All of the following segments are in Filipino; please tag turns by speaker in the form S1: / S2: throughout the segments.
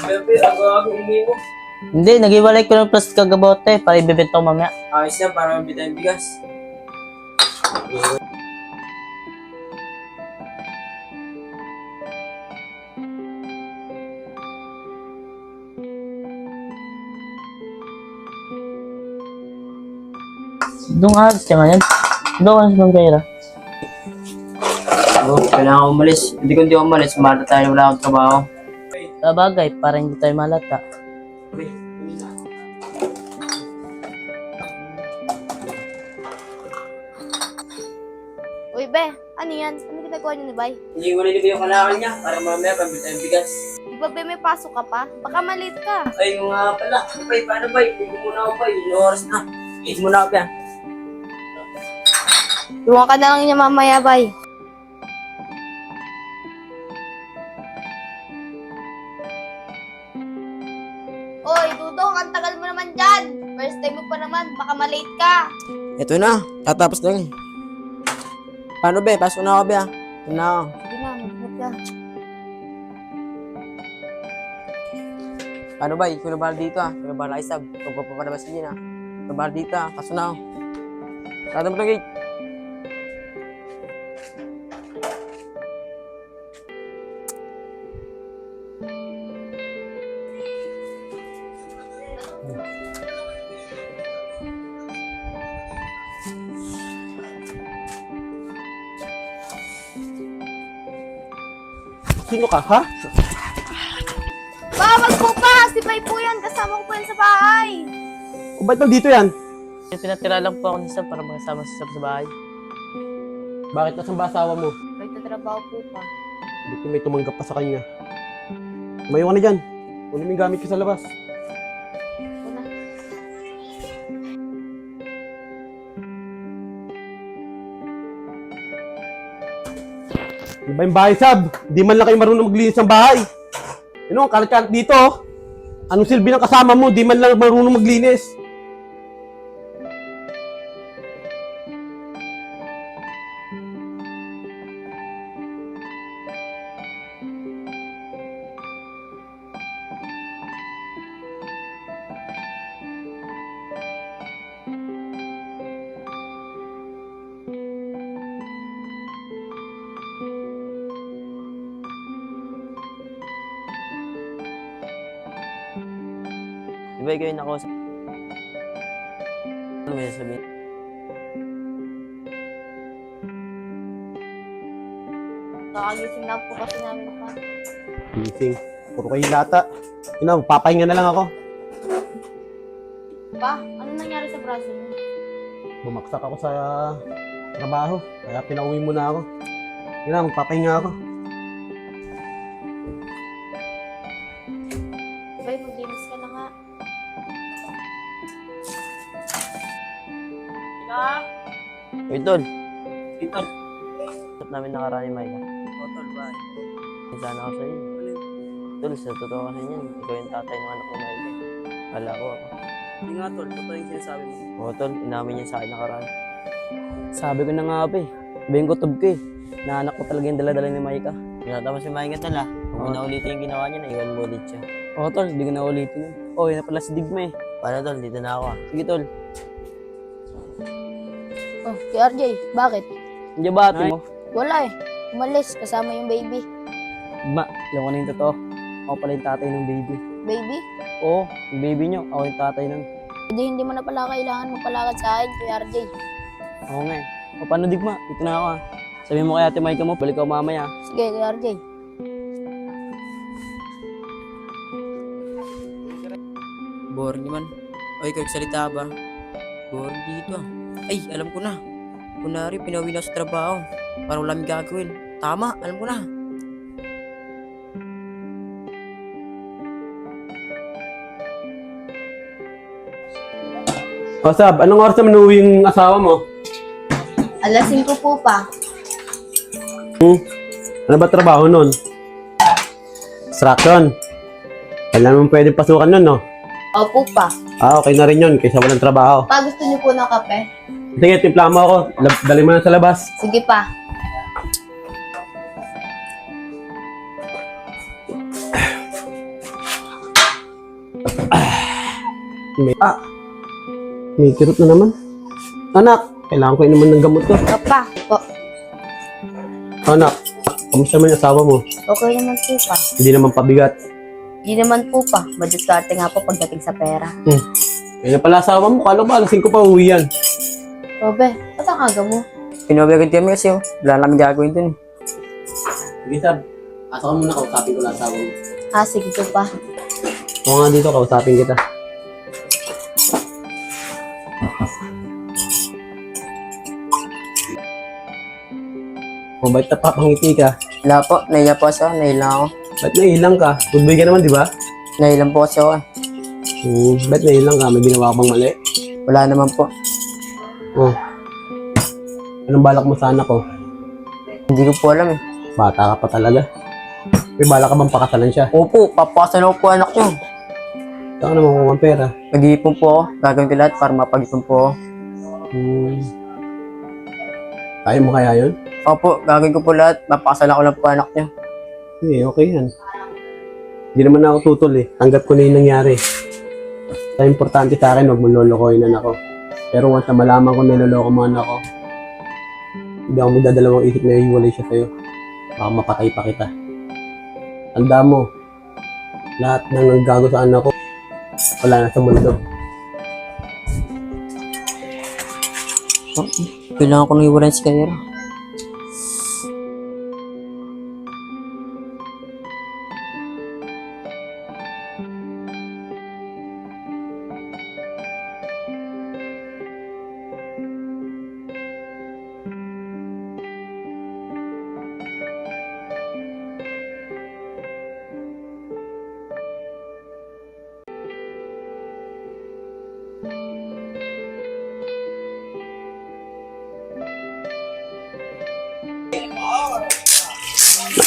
S1: Pepe, ako hindi mo.
S2: Hindi, nag-iwalay ko ng plastic kagabote para ibibenta ko mamaya.
S1: Ayos yan, para mabita yung bigas.
S2: Doon nga, siya nga yan. Doon ka sa Bangkayra.
S1: Oo, kailangan ko umalis. Hindi ko umalis, malata tayo, wala akong trabaho.
S2: Sabagay, para hindi tayo malata.
S3: Uy, be, ano yan? Ano ginagawa niyo ni Bay?
S1: Hindi ko nilagay yung kalakal niya, para mamaya pabita yung bigas.
S3: Di ba, be, may pasok ka pa? Baka malate ka.
S1: Ay, yung nga pala. Bay, paano bay? Hindi muna ako bay. Yung oras na. Eat muna ako yan.
S3: Iwan ka na lang niya mamaya, Bay. Oy, Dudong, ang tagal mo naman dyan. First time mo pa naman, baka malate ka.
S1: Ito na, tatapos na lang. Paano be? Pasok na ako be ah. Ito na ako.
S3: Sige na, mag-ingat ka.
S1: Paano ba? Ikaw na bahal dito ah. Ikaw na bahal isab. Huwag pa papalabas din ah. Ikaw na bahal dito ah. Pasok na ako. Sarado mo na gate.
S4: Sino ka, ha?
S3: Baka wag po pa! Si Bay po yan, kasama ko po yan sa bahay.
S4: O ba't nandito yan?
S2: Pinatira lang po ako ni Sab para makasama si Sab sa bahay.
S4: Bakit nasan ba asawa mo?
S3: Bay, tatrabaho po pa.
S4: Buti may tumanggap pa sa kanya. Tumayo ka na dyan. Kunin mo yung gamit ko sa labas.
S3: Una.
S4: Di ba yung bahay, Sab? Di man lang kayo marunong maglinis ng bahay. Ano, ang kalat-kalat dito. Oh. Anong silbi ng kasama mo? Di man lang marunong maglinis.
S2: Di ba ikaw yung nakausap? Ano may sasabihin?
S3: Nakagising na po kasi namin pa.
S4: Gising. Puro kayo lata. Ina, papahinga na lang ako.
S3: Pa, ano nangyari sa braso mo?
S4: Bumaksak ako sa trabaho. Kaya pinauwi mo na ako. Ina, magpapahinga ako.
S3: Bay, maglinis ka na nga.
S2: Uy, Tol.
S1: Ito.
S2: Usap namin nakaraan ni Micah.
S1: Totol ba?
S2: Sana ako sa'yo. Tol, sa totoo kasi niyan, ikaw yung tatay ng anak ni Micah. Kala ko ako.
S1: Hindi nga tol, totoo yung sinasabi mo.
S2: Oo, Tol, inamin niya sa akin nakaraan.
S5: Sabi ko na nga pa eh. Sabihin ko tub ko eh. Naanak ko talaga yung dala-dala ni Micah.
S2: Tapos si Micah, Tol ah. Huwag mo na ulitin yung ginawa niya, naiwan mo ulit siya.
S5: Oo tol, hindi ko na ulitin yun. Oh, yun na pala si Digma eh.
S2: Paano, Tol? Dito na ako ah.
S5: Sige tol.
S3: Oh, si RJ, bakit?
S5: Hindi ba ate mo?
S3: Wala eh. Umalis, kasama yung baby.
S5: Digma, alam ko na yung totoo. Ako pala yung tatay ng baby.
S3: Baby?
S5: Oo, yung baby nyo, ako yung tatay nun.
S3: Hindi mo na pala kailangan magpalakad sa akin, Kuya RJ.
S5: Oo nga eh. O paano Digma? Dito na ako ah. Sabihin mo kay ate Micah mo, balik ako mamaya.
S3: Sige, Kuya RJ.
S1: Boring naman. Oy, salita ba? Boring dito ah. Ay, alam ko na. Kunwari, pinauwi na sa trabaho. Para wala may gagawin. Tama, alam ko na.
S4: O, Sab, anong oras naman uwi yung asawa mo?
S3: Alas 5 po pa.
S4: Ano ba trabaho nun? Construction. Kailan mo pwedeng pasukan nun, no?
S3: Opo pa.
S4: Okay na rin yun, kaysa walang trabaho.
S3: Pa, gusto niyo po ng kape?
S4: Sige, timpla mo ako. Dali mo na sa labas.
S3: Sige pa.
S4: May kirot na naman. Anak, kailangan ko inuman ng gamot ko.
S3: Papa. Po.
S4: Anak, kamusta man yung asawa mo?
S3: Okay naman po pa.
S4: Hindi naman pabigat.
S3: Hindi naman po pa. Madiskarte nga po pagdating sa pera.
S4: Kaya pala asawa mo, kala ba alas 5 pa uwi yan?
S3: Obe, ba't ang aga mo?
S1: Pinawagan kami kasi oh. Wala namin gagawin dun eh.
S4: Sige, Sab. Asa ka muna, kausapin ko lang asawa mo.
S3: Sige po pa.
S4: Oo nga dito, kausapin kita. O, ba't napapangiti ka?
S1: Wala po, nahiya po siya, nahilang ako.
S4: Ba't nailang ka? Good boy ka naman, di ba?
S1: Nahilang po kasi ako eh.
S4: Ba't nailang ka? May ginawa ka bang mali?
S1: Wala naman po.
S4: Oh. Anong balak mo sa anak ko?
S1: Hindi ko po alam eh.
S4: Bata ka pa talaga. May balak ka bang pakasalan siya?
S1: Opo, papakasan ako po anak niyo.
S4: Saan ka naman kukuha ng pera?
S1: Mag-iipon po ako, gagawin ko lahat para mapag-ipon po ako.
S4: Kaya mo kaya yun?
S1: Opo, gagawin ko po lahat, mapakasan ako lang po anak niyo.
S4: Sige, okay yan. Hindi naman ako tutol eh. Tanggap ko na yung nangyari. Sa importante sa akin, huwag mo lolokohin anak ko. Pero once na malaman ko niloloko mo anak ko, hindi ako magdadalawang isip na ihiwalay siya sa'yo. Baka mapatay pa kita. Tanda mo, lahat ng nanggago sa anak ko, wala na sa mundo.
S1: Kailangan ko nang iwalan si Kyra.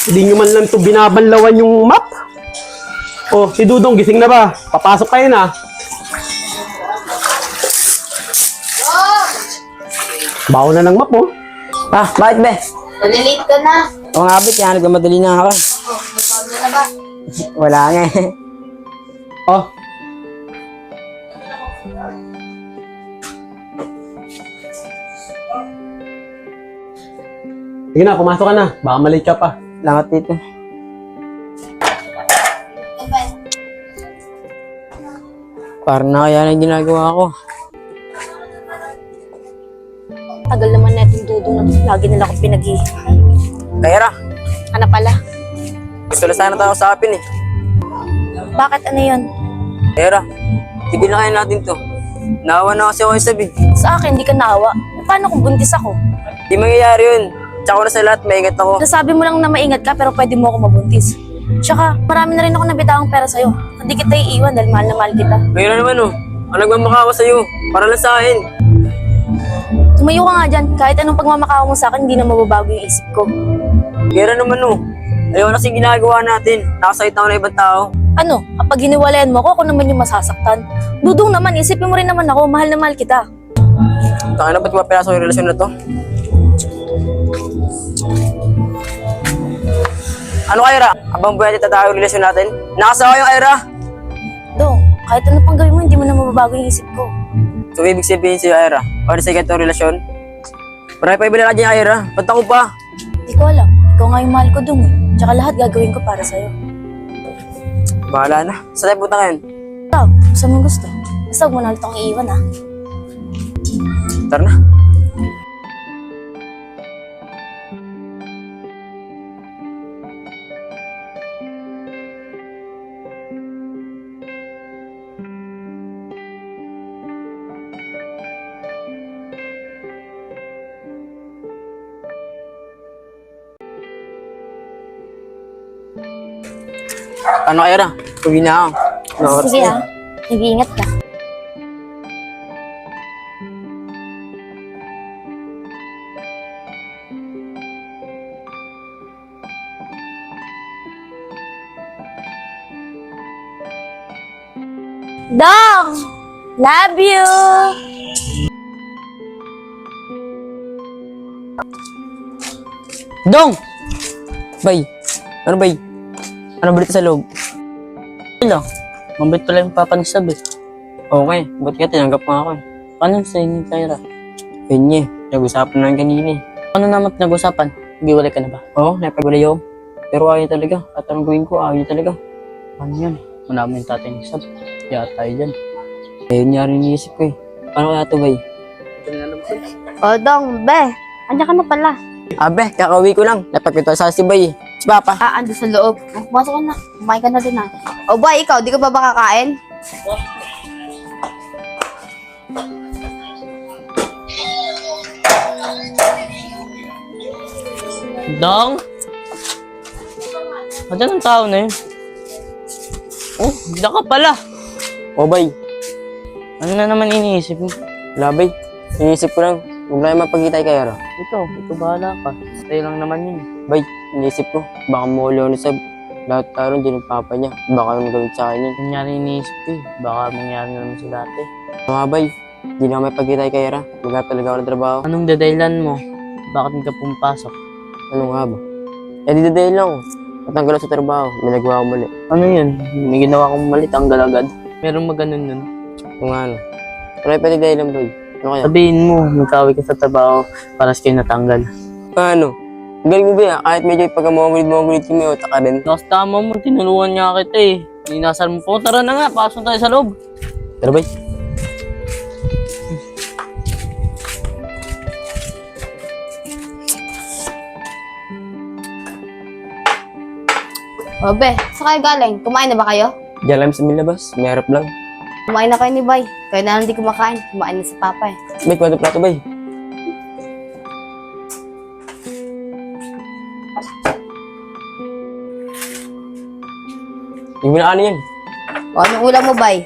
S4: Hindi nyo man lang ito binabanlawan yung map. Oh, si Dudong, gising na ba? Papasok kayo na. Bawo na ng map, oh.
S1: Ah, bakit be?
S3: Nalilate ka na.
S1: Oo nga ba, kaya nagmamadali na ako.
S3: May paulo na ba?
S1: Wala nga eh.
S4: Oh. Sige na, pumasok ka na. Baka malate ka pa.
S1: Salamat dito. Parang na kaya na yung ginagawa ko.
S6: Tagal naman na itong dudong na to. Lagi nila akong pinag-iihan.
S1: Kyra,
S6: Ano pala?
S1: gusto na sana tayo usapin eh.
S6: Bakit ano yun?
S1: Kyra, tigil na kaya natin to. Naawa na kasi ako kay Sabi.
S6: Sa akin, di ka naawa. Paano kung buntis ako?
S1: Di mangyayari yun. Tsaka na sa lahat, maingat ako.
S6: Nasabi mo lang na maingat ka pero pwede mo ako mabuntis. Tsaka, marami na rin ako nabitawang pera sa'yo. Hindi kita iiwan dahil mahal na mahal kita.
S1: Kyra naman oh, ang nagmamakawa sa'yo. Para lang sa akin.
S6: Tumayo ka nga dyan. Kahit anong pagmamakawa mo sa akin, hindi na mababago yung isip ko.
S1: Kyra naman oh, ayaw na kasi ginagawa natin. Nakasakit ako ng ibang tao.
S6: Ano? Kapag hiniwalayan mo ako naman yung masasaktan. Dudong naman, isipin mo rin naman ako. Mahal na mahal kita.
S1: Taka na ba't mapirasok yung relasyon na to? Ano Kyra? Abang buhay natin tatayo yung relasyon natin? Nakasawa yung Kyra!
S6: Dong, kahit ano pang gawin mo, hindi mo na mababago yung isip ko.
S1: So ibig sabihin sa'yo Kyra, para sa ganitong relasyon? Marami pa ibila natin yung Kyra, ba't ako pa?
S6: Hindi ko alam. Ikaw nga yung mahal ko dong eh. Tsaka lahat gagawin ko para sa'yo.
S1: Bahala na. Saan tayo punta ngayon?
S6: Tab, saan mo gusto? Basta huwag mo na ulit akong iiwan ah.
S1: Tara na. Ano Kyra? Uwi na ako. Ano oras
S6: Sige
S1: na?
S6: ah, nag-iingat ka. Dong! Love you!
S1: Dong! Bay! Ano bay? Ano balita sa loob?
S5: Hello, mabait pala yung papa ni Sab eh. Okay, ba't ka tinanggap mo ako eh? Paano sa inyo, Kyra?
S1: Yun nag-usapan na kanina eh.
S5: Ano naman nag-usapan? Giwalay ka na ba?
S1: Oo, napagulay ako. Pero ayaw talaga. At anong gawin ko, ayaw talaga.
S5: Ano yan? Manami yung tatay ni Sab. Kaya tayo dyan.
S1: Ayun nga rin iniisip ko eh. Paano kaya ito, bay?
S3: O, Dong, be. Andiyan ka na pala.
S1: Abe, kakauwi ko lang. Napapito sa si bay eh. Si Papa.
S3: Ando sa loob. Pumasok ka na. Kumain ka na din ah. O, boy, ikaw, di ka ba kakain?
S5: Dong? Andiyan ang tao na yun. Oh, bigla ka pala.
S1: O, bay.
S5: Ano na naman iniisip mo?
S1: Wala, bay. Iniisip ko lang. Huwag na kayo mapagkitay kayo, Ra.
S5: Ito bahala ka. Tayo lang naman yun.
S1: Bay, iniisip ko. Baka mawala ako ni Sab. Lahat tayo din yung papa niya. Baka anong gawin sa akin yun.
S5: Nangyari iniisip ko eh. Baka mangyari na naman sa dati.
S1: Mga bay, hindi na kami pagkitay kayo, Ra. Magkap talaga ako ng trabaho.
S5: Anong dadaylan mo? Bakit hindi ka pumapasok?
S1: Ano nga ba? Eh, di dahil lang ako. Natanggal ako sa trabaho. May nagawa ko mali.
S5: Ano yun? May ginawa kong mali, tanggal agad. Meron maganon nun.
S1: Kung ano. Pero ay pwede dahil lang, bay. Ano kaya?
S5: Sabihin mo, nagkawi ka sa trabaho para sa kayo natanggal.
S1: Paano? Ang galing mo ba yan? Kahit medyo pagka-mawagulid kami, utak ka rin.
S5: Tapos tama mo, tinulungan niya kita eh. Inasal mo po, tara na nga, pasok tayo sa loob.
S1: Pero bay,
S3: O, be, saan kayo galing? Kumain na ba kayo?
S1: diyan lang sa labas. May harap lang.
S3: Kumain na kayo ni Bay. Kayo na lang di kumakain. Kumain na si Papa eh.
S1: Bay, kwento plato, bay. Hindi mo na ano yan.
S3: O, anong ulam mo, Bay?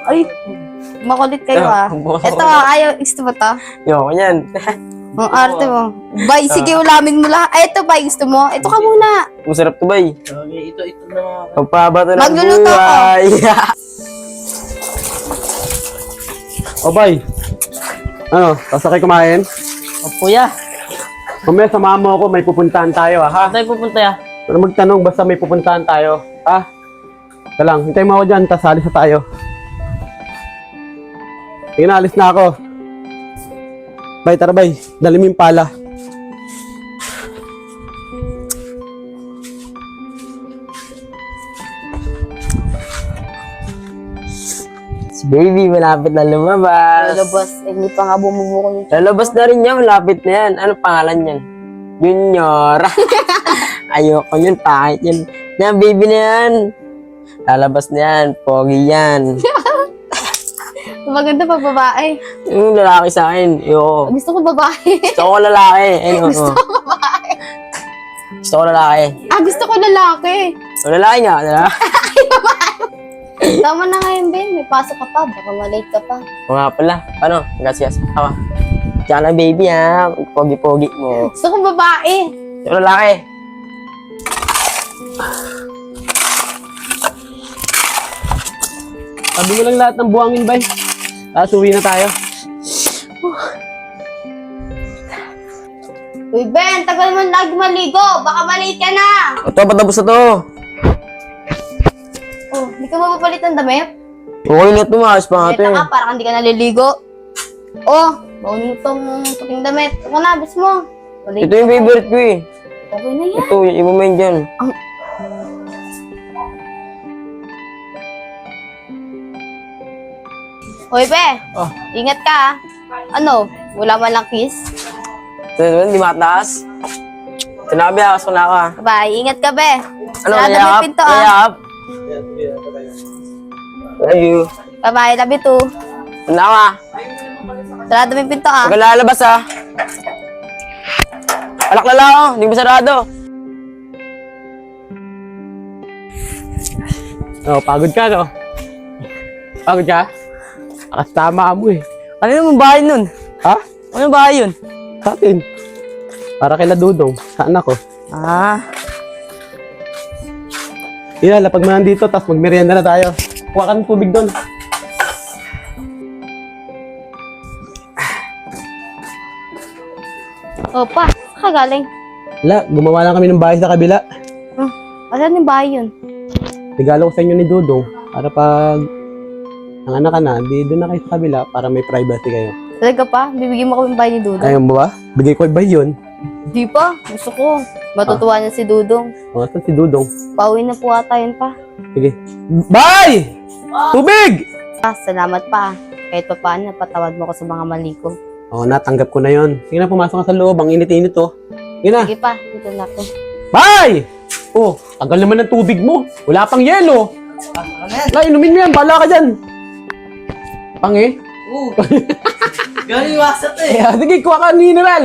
S3: Ay, makulit kayo ah. Ito ah, ayaw. Gusto mo to?
S1: Yo, yan.
S3: Ang arte mo. Bay, sige ulamin mo lang. Ay, ito Bay, gusto mo? Ito ka muna.
S1: Masarap to, bay.
S5: Okay, ito na.
S1: Pagpabato ng
S3: Magluluto ako.
S1: buhay.
S4: O bay, ano, sasakay kumain?
S5: O kuya,
S4: Mamaya samahan mo ako, may pupuntahan tayo ha.
S5: saan tayo pupunta ya?
S4: Pero magtanong, basta may pupuntahan tayo. Ha? Ito lang, hintay mo ako dyan, tas alis na tayo. Sige na, alis na ako. Bay, tara bay, dali mo yung pala.
S1: Si baby, malapit na lumabas.
S3: Lalabas, eh, hindi pa nga bumubuko yung
S1: Lalabas na rin yan, malapit na yan. Ano pangalan yan? Junior. Ayoko yun, pangit yun. Yan, baby na yan. Lalabas na yan, pogi yan.
S3: maganda pag babae.
S1: Yung lalaki sa akin, ayoko.
S3: Gusto ko babae.
S1: Gusto ko lalaki. Ayun,
S3: Gusto ko babae.
S1: Gusto ko lalaki.
S3: Gusto ko lalaki.
S1: O, lalaki nga, lalaki.
S3: Tama na ngayon, Ben. May pasok ka pa. Baka malate ka pa.
S1: O nga pala, paano? Gracias. Awa. Diyan na baby ha, pogi-pogi mo.
S3: Gusto ko babae.
S1: Gusto ko lalaki.
S4: Sabi mo lang lahat ng buhangin bay. Tapos uwi na tayo.
S3: Uy, Ben, tagal mo lagi maligo. Baka malate ka na.
S1: Ito, patapos na to.
S3: Oh, hindi ka mapapalit ng damit?
S1: Okay na ito, maayos pa nga ito
S3: Beta
S1: eh.
S3: ka, parang hindi ka naliligo. Oh, bawin mo itong puting damit. Ito na, bis mo. Malate
S1: Ito yung favorite ko eh.
S3: Okay na yan.
S1: Ito, yung iba mo yun dyan.
S3: Hoy, Be.
S1: Oh.
S3: Ingat ka ah. Ano, wala man lang kiss?
S1: Ito, hindi mataas. Sinabi, hakas ko na ako ha.
S3: Bye, ingat ka, Be.
S1: Ano,
S3: Sarado mo yung
S1: nayakap?
S3: pinto ah.
S1: Nayakap? Thank you.
S3: Bye-bye, love you too.
S1: Ano ako ha?
S3: Sarado mo yung pinto ah.
S1: Huwag ka lalabas ha. Alak na lang ako, hindi mo sarado.
S4: Oh, pagod ka no? Pagod ka? Akas tama mo eh.
S5: Ano naman bahay nun?
S4: Ha?
S5: Ano bahay yun?
S4: Sa atin. Para kay Dudong, sa anak ko.
S5: Ah,
S4: Yan, lapag mo nandito, tapos magmerienda na tayo. Kuha ka ng tubig doon.
S3: Opa, saan ka galing?
S4: Wala, gumawa lang kami ng bahay sa kabila.
S3: Asan yung bahay yun?
S4: regalo ko sa inyo ni Dudong para pag nanganak ka na, di doon na kayo sa kabila para may privacy kayo.
S3: Talaga pa? Bibigyan mo kami bahay ni Dudong?
S4: Ayaw mo ba? Bigay ko ba yun?
S3: Di pa. Gusto ko. Matutuwa niya si Dudong.
S4: O, saan si Dudong?
S3: Pauwi na po ata yun pa.
S4: Sige. Bye! Tubig!
S3: Salamat pa. Kahit pa paano, napatawad mo ko sa mga mali ko.
S4: Oo, natanggap ko na yon. Sige na, pumasok ka sa loob. Ang init-init oh. Sige na.
S3: Sige pa, dito na ako.
S4: Bye! Oh, tagal naman ng tubig mo. Wala pang yelo. La, inumin mo yan. Bala ka dyan. Pangi?
S1: Oo. Galing wasat eh.
S4: Sige, kuha ka ng mineral.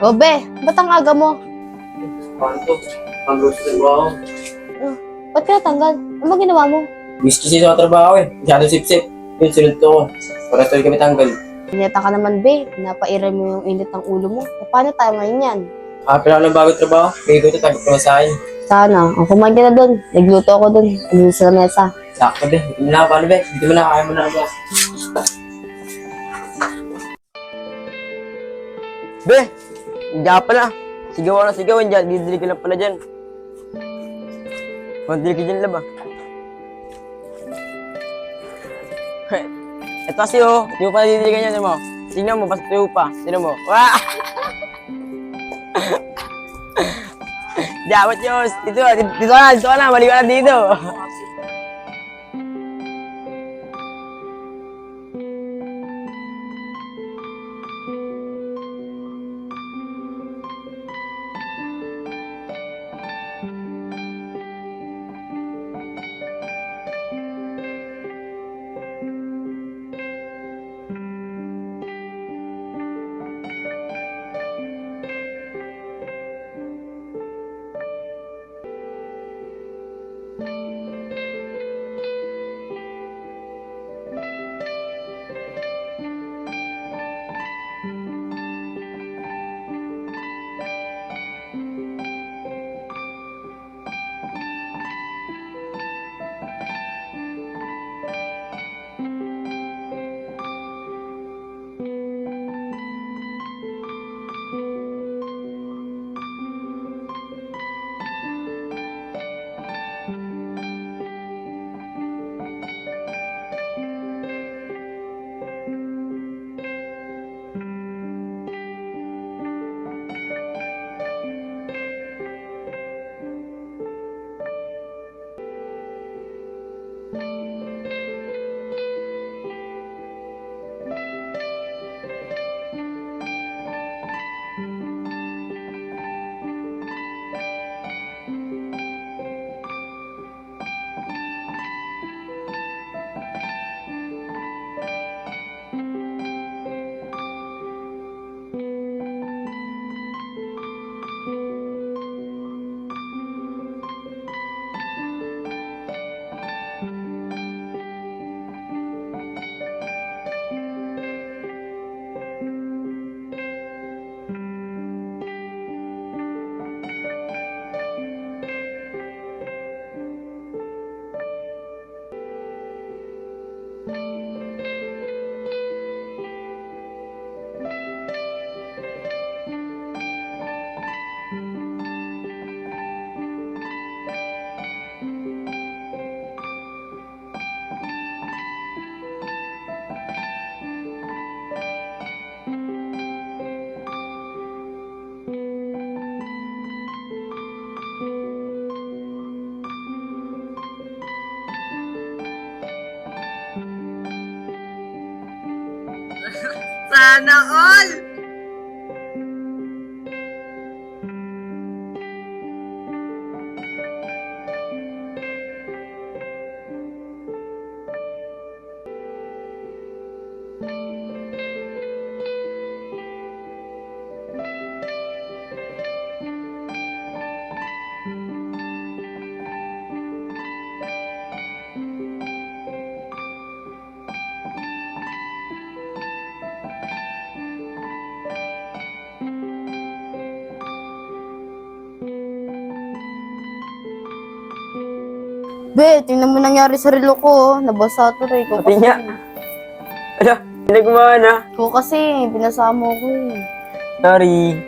S3: Gobe, ba't ang aga mo?
S1: Paano to? Ang gusto sa trabaho.
S3: Ba't ka natanggal? Ano ba ginawa mo?
S1: Miss kasi sa trabaho eh. Masyado sip-sip. Yun, sunod to ko. Para tuloy kami tanggal.
S3: Pineta ka naman, be. Napairam mo yung init ng ulo mo. Paano tayo ngayon yan?
S1: Pero ng bagong trabaho. Bigay ko ito, tanggap ko na sa akin.
S3: Sana. Ang kumain ka na dun. Nagluto ako dun. Ano sa mesa?
S1: Sakto be. Dito mo na ako, paano be? Dito mo na, kaya mo na ako.
S5: Be! Diyan pala. Sigaw na sigaw. Didili ka lang pala dyan. Mandili ka dyan laba. Ito kasi oh. Di mo pa didili ka dyan. Tignan mo. Tignan mo. Basta tuyo pa. Tignan mo. Wah! Dapat yun. Dito ka na. Mali ka na dito.
S1: Sana all!
S3: Be, tingnan mo nangyari sa relo ko. Nabasa to rin.
S2: Pati niya. Ano? Pinagmawa na.
S3: Ikaw kasi, binasama ko eh.
S2: Sorry.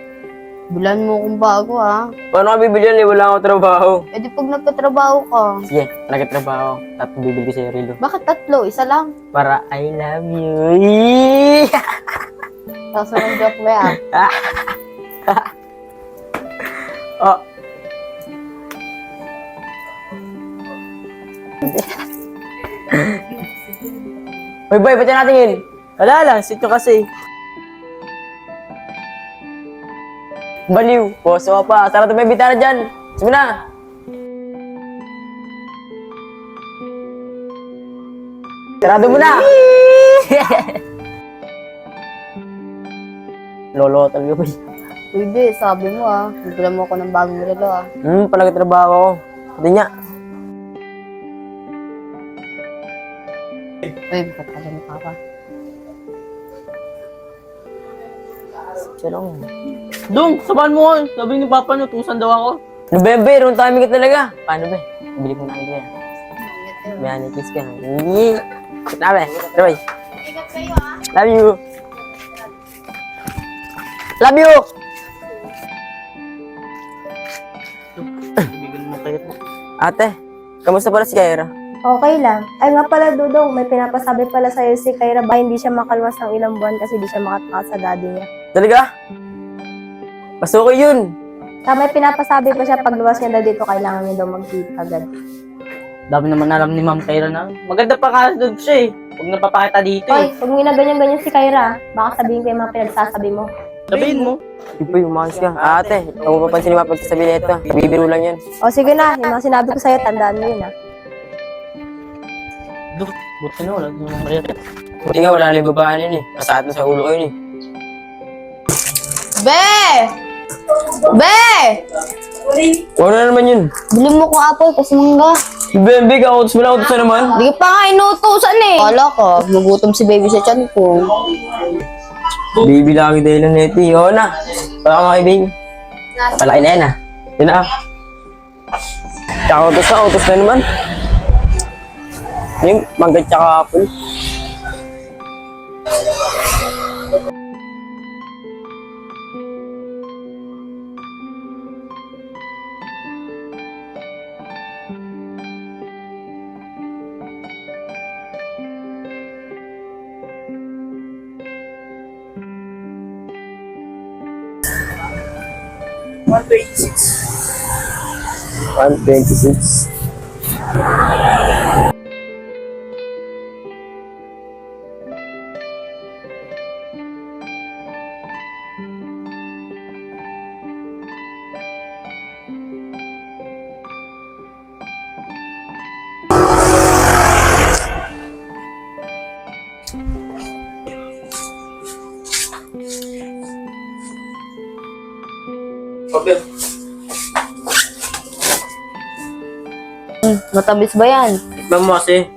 S3: Bilan mo akong bago ah.
S2: Paano ka bibili yan? Wala akong trabaho.
S3: E di pag nagkatrabaho ka.
S2: Sige, nagkatrabaho. Tapos bibili ko sa'yo relo.
S3: Bakit tatlo? Isa lang.
S2: Para I love you.
S3: Tapos ang joke mo yan.
S2: Oh. Hoy boy, ba't natin yun?
S5: Wala lang, sito kasi.
S2: Baliw. Boso ka pa. Sarado may bitara dyan. Sige na. Sarado mo na. Lolo talaga boy.
S3: Uy, be, sabi mo ah. Bigla mo ako ng bagong relo ah.
S2: Palagi trabaho ako. Pati niya.
S3: Uy, bakit ka lang pa?
S2: Siya lang.
S5: Dong, sabahan mo ko. Sabi ni Papa nyo, tusan daw ako.
S2: November, nung timing ka talaga. Paano ba? Bili ko na kayo yan. May anikis ka. Sabi, sabay.
S3: Ingat kayo ah.
S2: Love you. Love you.
S5: Bigyan mo kayo.
S2: Ate, kamusta pala si Kyra?
S7: Okay lang. Ay nga pala, Dudong, may pinapasabi pala sa'yo si Kyra ba hindi siya makalwas ng ilang buwan kasi di siya makatakas sa daddy niya.
S2: Talaga? Pasuko yun.
S7: May pinapasabi pa siya pag luwas niya daw dito, kailangan niya daw mag-eat agad.
S5: Dami naman alam ni Ma'am Kyra na. Maganda pa ka doon siya eh. Huwag napapakita dito
S7: Hoy,
S5: eh.
S7: huwag mo na ganyan-ganyan si Kyra. Baka sabihin ko yung mga pinagsasabi mo.
S5: Sabihin mo.
S2: Ipo yung umayos ka. Ate, huwag mo papansin ni Mapa pagsasabi na ito. Bibiro lang yan.
S7: O sige na, yung mga sinabi ko sa'yo, tandaan mo yun ha.
S5: Buti na wala.
S2: Buti nga wala na yung babaan yun eh. Masaat na sa ulo ko yun eh.
S3: Be! Be!
S2: Wala na naman yun.
S3: Bili mo ko apple kasi mangga.
S2: Bembe ka, utos mo lang, utos na naman.
S3: Di ka pa nga inutusan eh. Kala ka, magutom si baby sa tiyan ko.
S2: Baby lang yung dahilan na ito eh. Oo na. Wala ka nga kay baby. Palaki na yan ah. Yun na ah. Tsaka utos na naman. Yung mangga tsaka apple. $126.
S3: Matamis ba yan?
S5: Tikman mo kasi.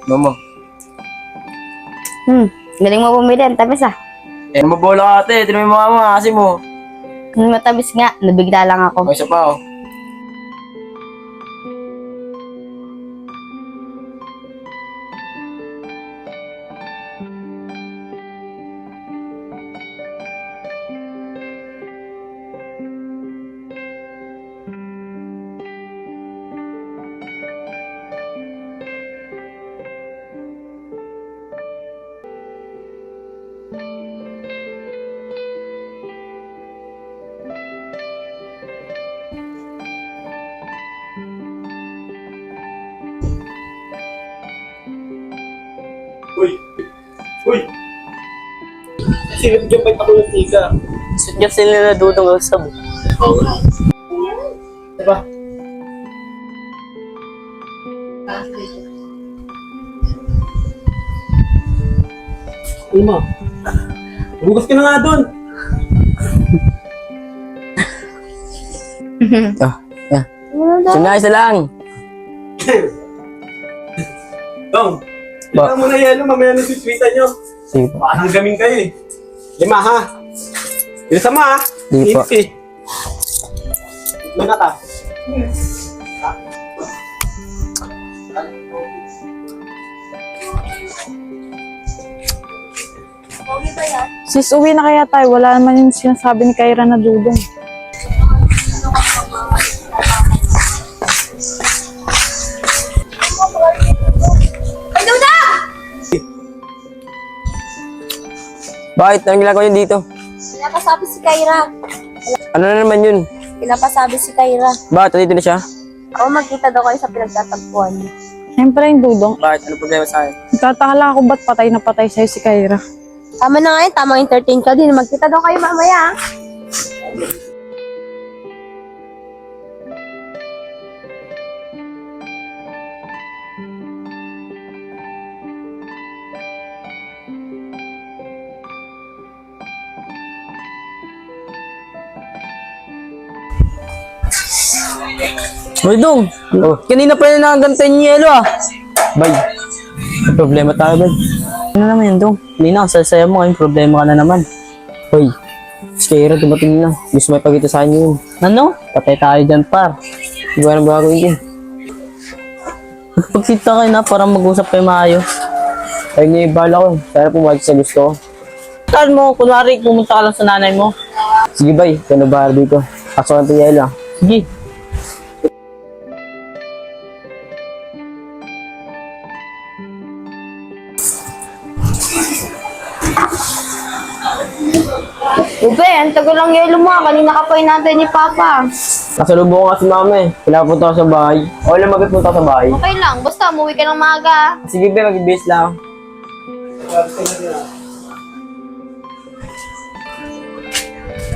S2: Mama.
S3: Galing mo bumili, ang tamis ah.
S2: Eh, mabola ka ate. Tinan mo yung mga mga kasi mo.
S3: Matamis nga, nabigla lang ako.
S2: O, isa pa oh.
S5: Silip dyan pa ako ng tika. Sunyap sila na dudong ang sab. Diba?
S4: Ano mo? Hugas ka na nga doon.
S2: Sinayos na lang.
S4: Dong, ito mo na yelo, mamaya na siswitan nyo.
S2: Sige po.
S4: Parang gaming kayo eh. 5 ha. Bilisan mo ha.
S2: Sige po.
S4: Easy. Mana ka?
S8: Sis, uwi na kaya tayo. Wala naman yung sinasabi ni Kyra na dudong.
S3: Ay, Dudong!
S2: Bakit? Anong ginagawa yun dito?
S3: Pinapasabi si Kyra.
S2: Ano na naman yun?
S3: Pinapasabi si Kyra.
S2: Bakit? Nandito na siya?
S3: Oo, magkita daw kayo sa pinagtatagpuan niyo.
S8: Siyempre yung dudong.
S2: Bakit? Ano problema sa akin?
S8: Nagtataka ako ba't patay na patay sa'yo si Kyra.
S3: Tama na nga yun, tamang entertain ka din. Magkita daw kayo mamaya.
S2: Hoy, Dong! Kanina pa yun nakagantay yung yelo ah. Bay, may problema tayo, bay.
S5: Ano naman yun, Dong? Hindi na, sasaya mo ngayon, problema ka na naman.
S2: Hoy, si Kira dumating na. Gusto may pagkita sa inyo yun.
S5: Ano? Patay tayo dyan, par.
S2: Hindi ko alam gagawin yun.
S5: Magpagkita kayo na para mag-usap kayo maayos.
S2: Ay, ngayon bahala ko. Sana pumayag sa gusto ko.
S5: Saan mo, kunwari, pumunta ka lang sa nanay mo.
S2: Sige, bay. Kaya bahala dito. Kaso ang yelo ah.
S5: Sige.
S3: Ube, ang tagal lang yelo mo. Kanina ka pa natin ni Papa.
S2: Nasalubong ko nga si mama eh. Pinapunta ko sa bahay. O lang magpunta sa bahay.
S3: Okay lang, basta umuwi ka ng maaga.
S2: Sige, bay. Mag-ibis lang.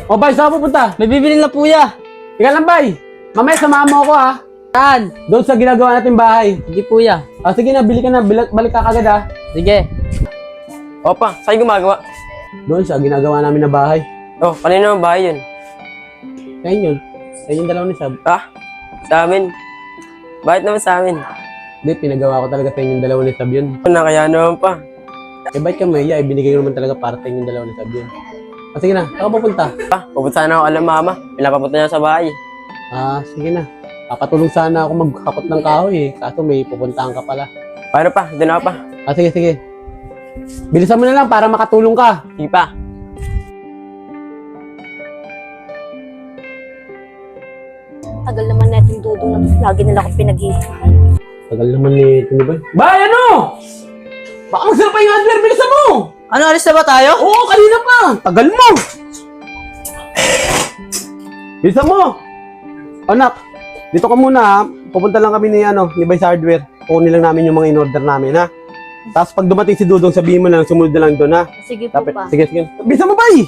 S4: O bay, saan ka pupunta?
S5: May bibili na puya.
S4: Ika lang bay. Mamaya samahan mo ako ha.
S5: Saan?
S4: Doon sa ginagawa natin bahay.
S5: Sige, puya.
S4: Sige na, bili ka na. Balik ka kagad ha.
S5: Sige.
S2: Opa, saan gumagawa?
S4: Doon sa ginagawa namin na bahay.
S2: Oh, kanino ang bahay yun?
S4: Kaya yun. Kaya yung dalawa ni Sab.
S2: Ah, sa amin. Bakit naman sa amin?
S4: Hindi, pinagawa ko talaga sa inyong dalawa ni Sab yun.
S2: Ano, kaya naman pa.
S4: Eh, bakit ka maya? Ibinigay ko naman talaga para sa inyong dalawa ni Sab yun. Sige na, saan ka pupunta?
S2: Ah, pupunta sana ako alam mama. Pinapapunta niya sa bahay.
S4: Sige na. Papatulong sana ako maghakot ng kahoy eh. Kaso may pupuntahan ka pala.
S2: Paano pa? Doon ako pa.
S4: Sige. Bilisan mo na lang para makatulong ka.
S2: Sige pa.
S6: Tagal naman natin dudong na to. Lagi nila akong pinag-iipan.
S4: Tagal naman ni Tino Bay. Bay, ano? Baka masarap pa yung hardware. Bilisan mo!
S5: Ano, alis na ba tayo?
S4: Oo, kanina pa. Tagal mo. Bilisan mo. Anak, dito ka muna ha. Pupunta lang kami ni Bay sa hardware. Kukunin lang namin yung mga in-order namin ha. Tapos pag dumating si Dudong, sabihin mo lang, sumunod na lang doon ha.
S6: Sige po pa.
S4: Sige. Bilisan mo, Bay!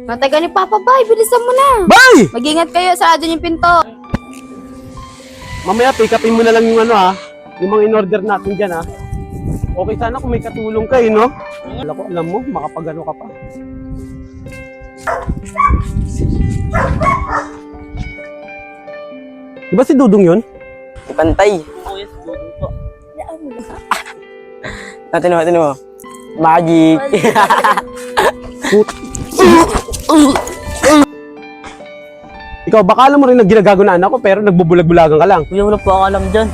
S3: Matagal ni Papa, Bay. Bilisan mo na.
S4: Bay!
S3: Mag-ingat kayo. Sarado yung pinto.
S4: Mamaya, pick upin mo na lang yung yung mga in-order natin dyan ha. Okay sana kung may katulong ka no? Alam mo, makapagano ka pa. Diba si Dudong yun?
S2: Ipantay.
S5: Oo, yes, dudong po.
S2: Natin mo. Magic.
S4: Ikaw, baka alam mo rin na ginagago na anak ko, pero nagbubulag-bulagan ka lang.
S5: Kuya, wala po ako alam dyan.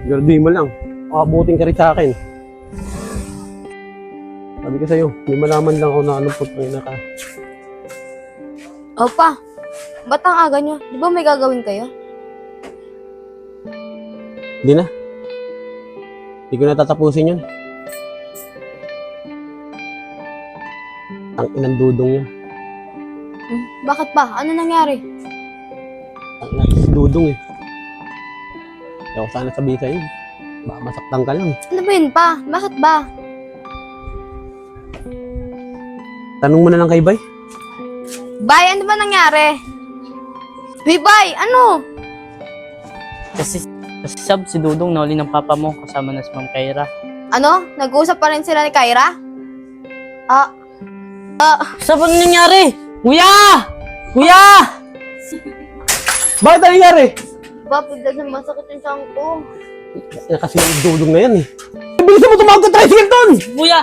S4: Graduin mo lang. Makabuting ka rin sa akin. Sabi ko sa'yo, may malaman lang ako na anong putang na ka.
S3: Opa, ba't ang aga nyo? Di ba may gagawin kayo?
S4: Hindi na. Hindi ko na tatapusin yun. Ang inang Dudong yun.
S3: Bakit ba? Ano nangyari?
S4: Ang inang Dudong eh. Kaya ko sana sabihin sa'yo. Baka masaktan ka lang.
S3: Ano ba yun pa? Bakit ba?
S4: Tanong mo na lang kay Bay.
S3: Bay, ano ba nangyari? Hey, Bay, ano?
S5: Kasi Sab, si Dudong nauli ng papa mo kasama na si Ma'am Kyra.
S3: Ano? Nag-uusap pa rin sila ni Kyra?
S5: Sab, ano nangyari? Kuya! Kuya!
S4: Bakit ano nangyari?
S3: Ba, bigla na masakit yung siyang ko.
S4: Kasi yung dudong na yan eh. Bilisan mo tumawag ka tricycle doon!
S5: Kuya!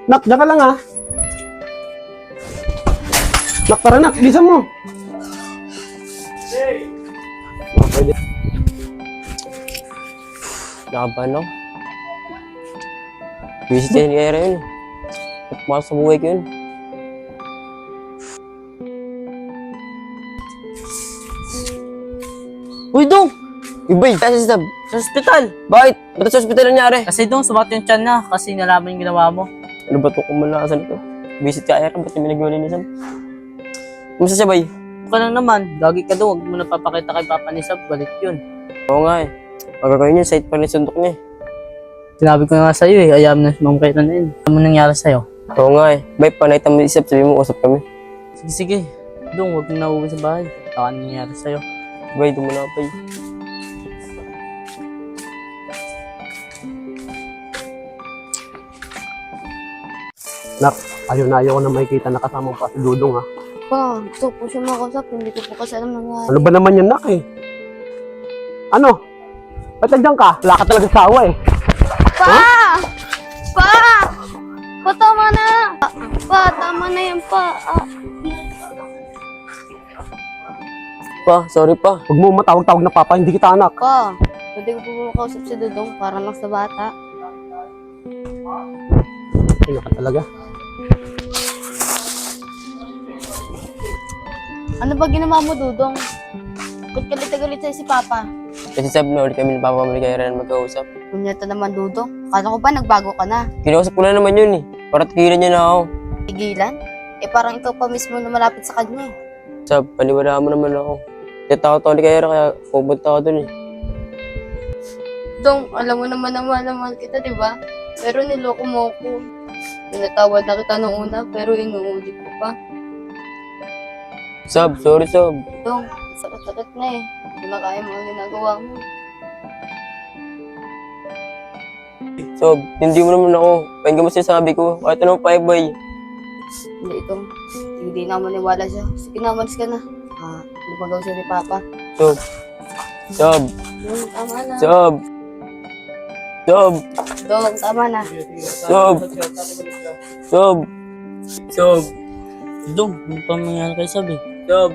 S4: Nak, dyan ka lang ha. Nak, tara nak, bilisan mo. Pwede.
S2: Nakabahan ako. Busy tayo ni Kyra yun. Nagpapasok sa buhay ko yun.
S5: Uy, Dong!
S2: Ibay, kasi Sab.
S5: Sa ospital!
S2: Bakit? Ba't sa ospital nangyari?
S5: Kasi Dong, sumakit yung tiyan na kasi nalaman yung ginawa mo.
S2: Ano ba ito kung malakasan ito? Visit ka Kyra, ba't yung pinagwalay niya Sab? Kumusta siya, bay?
S5: Ka lang naman, gagi ka daw, huwag mo na papakita kay Papa ni Sab, galit yun.
S2: Oo nga eh. Pagkakain niya, site pa rin sundok niya eh.
S5: Sinabi ko nga sa'yo eh, ayaw na mong kayo na yun. Ano nangyari sa'yo?
S2: Oo nga eh. Bay, panayta mo isip, sabi mo, usap kami.
S5: Sige, sige. Dong, huwag mo na uwi sa bahay. Baka ano nangyari sa'yo.
S2: Bay, doon mo na, bay.
S4: Nak, ayaw na makikita na kasama pa si Dudong ha.
S3: Pa, gusto po siya makausap. Hindi ko po kasi alam nangyari.
S4: Ano ba naman yan, nak eh? Ano? Ba't nandiyan ka? Wala ka talaga sawa eh.
S3: Pa! Pa! Pa, tama na! Pa, tama na yan, pa.
S2: Pa, sorry pa.
S4: Huwag mo matawag-tawag na papa, hindi kita anak.
S3: Pa, pwede ko po makausap si Dudong para lang sa bata.
S4: Ano ka talaga?
S3: Ano ba ginawa mo, Dudong? Ba't galit sa'yo si Papa?
S2: Kasi sabi na ulit kami ng papa mo ni Kyra na magkausap.
S3: Kunyata naman, Dudong. Akala ko ba nagbago ka na?
S2: Kinausap ko na naman yun eh. Para tigilan niya na ako.
S3: Tigilan? Eh parang ikaw pa mismo na malapit sa kanya eh.
S2: Sab, paniwalaan mo naman ako. Tatakot ako ni Kyra kaya pupunta ako dun eh.
S3: Dong, alam mo naman na mahal kita, di ba? Pero niloko mo ako. Pinatawad na kita noong una, pero inuulit ko pa.
S2: Sab, sorry Sab.
S3: Dong, sakit-sakit na eh. Hindi na kaya mga ginagawa mo.
S2: Sab, hindi mo naman ako. Pakinggan mo sinasabi ko. Kahit anong paibay.
S3: Hindi, Dong. Hindi na maniwala siya. Sige na, malis ka na. Lumagaw siya ni Papa.
S2: Sab. Sab.
S3: Dong, tama na.
S2: Sab. Sab.
S3: Dong, tama na.
S2: Sab. Sab. Sab.
S5: Dong, ano pa mangyari kay Sab eh?
S2: Sab.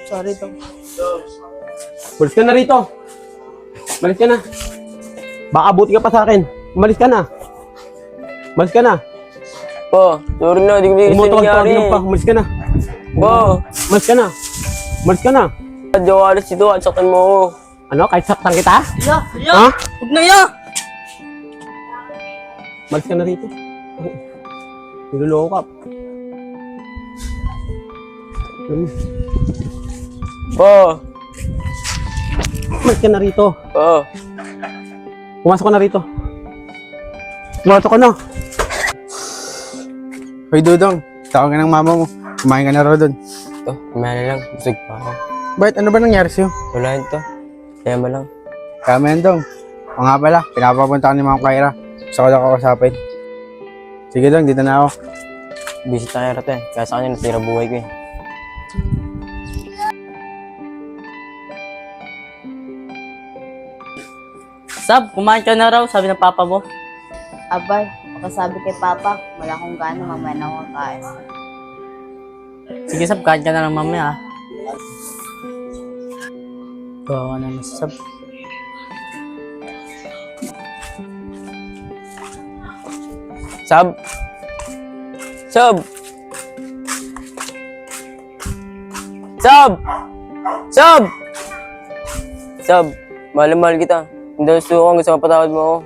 S3: Sorry, Dong.
S4: Malis ka na rito. Malis ka na. Baka buti ka pa sa akin. Malis ka na. Malis ka na.
S2: Pa, sorry na. Di ko bigay sa
S4: Umutawag-tawag
S2: nangyari.
S4: ng pa. Malis ka na.
S2: Pa,
S4: Malis ka na. Malis ka na.
S2: jawalas dito at saktan mo ako.
S4: Ano? Kahit saktan kita?
S5: Ya! Ya!
S4: Ha?
S5: Huwag na ya!
S4: Malis ka na rito. Niloloko ka.
S2: Pa,
S4: Malis ka na rito.
S2: pa.
S4: Pumasok ka na rito. Pumasok ka na.
S9: Hoy Dudong, tawag ka ng mama mo. Kumain ka na raw doon.
S2: Ito, kumaya na lang. Busog pa ako.
S9: Bakit? Ano ba nangyari sa'yo?
S2: Wala yun to. Kaya mo lang.
S9: Kama yan Dong. O nga pala, pinapapunta ka ni Ma'am Kyra. Gusto ko lang kakasapin. Sige Dong, dito na ako.
S2: Busy tayo rito eh. Kaya sa kanya nasira buhay ko eh.
S5: Sab, kumain ka na raw, sabi ng Papa mo.
S3: Abay, makasabi kay Papa, wala akong gana, mamaya na ako kakain.
S5: Sige Sab, kain ka na lang mamaya ah. Kawawa na si Sab.
S2: Sab! Sab! Sab! Sab! Sab! Mahal na mahal kita. Hindi ako suko, gusto mapatawad mo ako.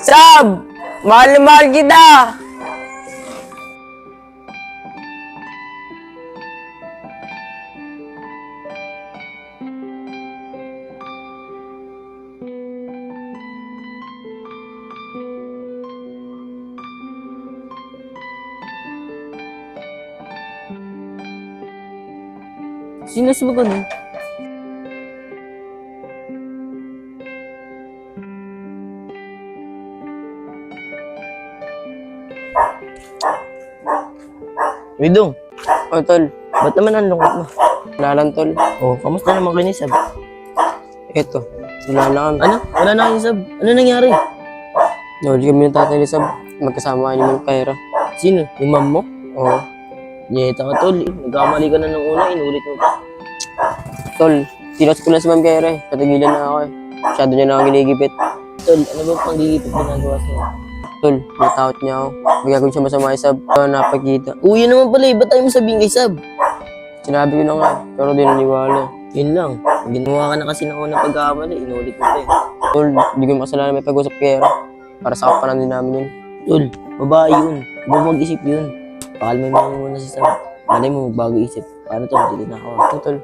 S2: Sab! Mahal na mahal kita!
S5: Sino ba ganun? Widong,
S1: Oh, tol.
S5: ba't naman ang lungkot mo?
S1: Wala lang, tol.
S5: Oh, kamusta naman kayo ni Sab?
S1: Eto. Wala lang.
S5: Ano? Wala na kayo ni Sab. Ano nangyari?
S1: Nahuli kami ng tatay ni Sab. Magkasama kayo ni Ma'am Kyra.
S5: Sino? Yung mom mo?
S1: Oo.
S5: Nyeta ka, tol. Nagkamali ka na ng una, inulit mo pa.
S1: Tol, tinos ko na si Ma'am Kyra eh. Patagilan na ako eh. Masyado niya na ako ginigipit.
S5: Tol, ano ba panggigipit ginagawa sa'yo?
S1: Tol, natakot niya ako. Magagawin siya masama kay Sab. Pero napagkita.
S5: Uy, yun naman pala eh. Ba't tayo mo sabihin kay Sab?
S1: Sinabi ko na nga, pero di naniwala.
S5: Yun lang. Ginawa ka na kasi ng unang pagkakamali. Inulit mo pa eh.
S1: Tol, di ko makasalanan may pag-usap kay Kyra. Para sa kapanan din namin yun.
S5: Tol, babae yun. Huwag mo mag-isip yun. Pakalmay mo muna si Sab. Malay mo magbago isip. Paano tol? Dili na ako.
S1: Ano, tol?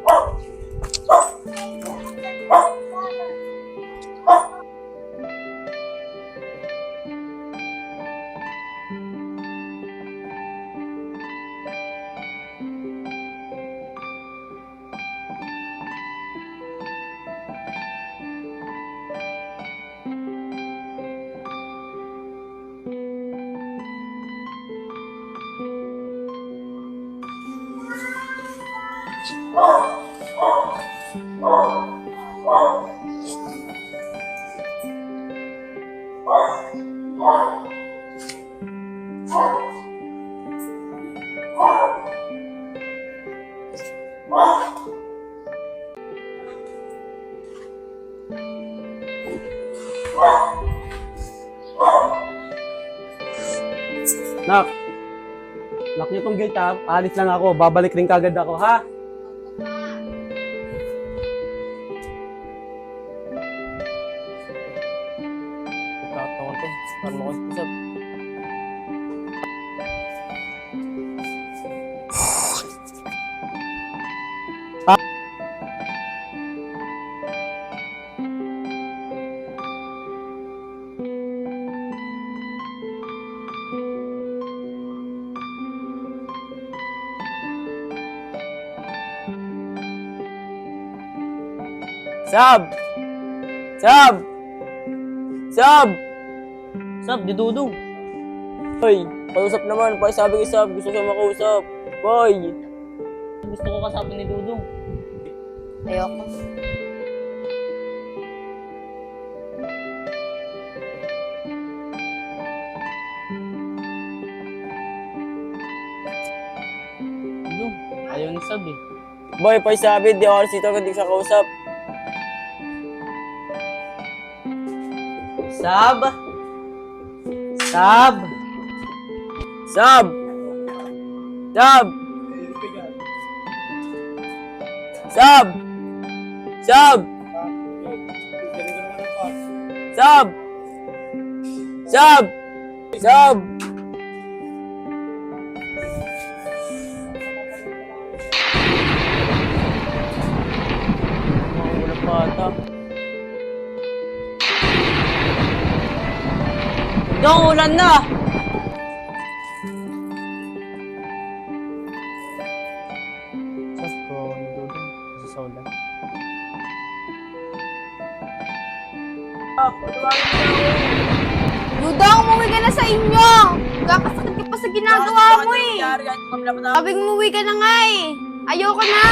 S4: Nak! Lock niyo tong gate ha. Alis lang ako. Babalik rin kagad ako ha.
S1: Nagkakataon to. Para mo ko si Sab.
S5: Sab! Sab! Sab! Sab, di Dudong.
S1: Hoy, pausap naman. Pakisabi kay Sab. Gusto siya makausap. Hoy!
S5: Gusto ko kasapin ni Dudong.
S3: Ayoko.
S5: Dudong, ayaw ni Sab eh.
S1: Boy, pakisabi. Di ako alis dito hanggang di siya kausap.
S5: Sab! Sab!
S1: Sab! Sab! Sab! Sab! Sab! Sab! Sab! Mga ulang bata. Dong, ulan na!
S5: Sab ko, ni Dudong. Kasi sa ulan.
S3: Dudong, umuwi ka na sa inyo! Kakasakit ka pa sa ginagawa mo eh! Sabi mo, umuwi ka na nga eh! Ayoko na!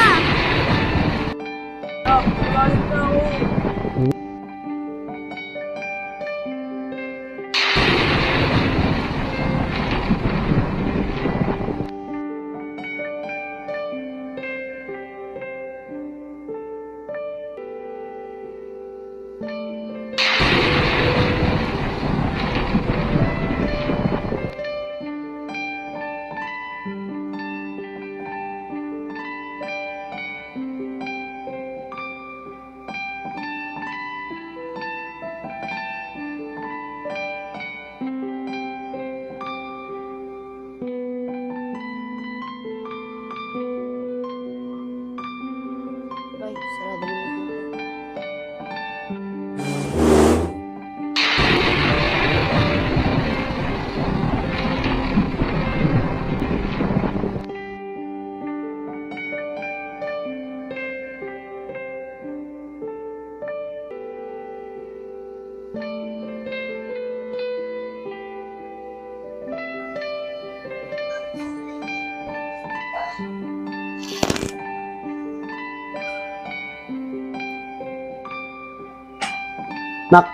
S4: Nak,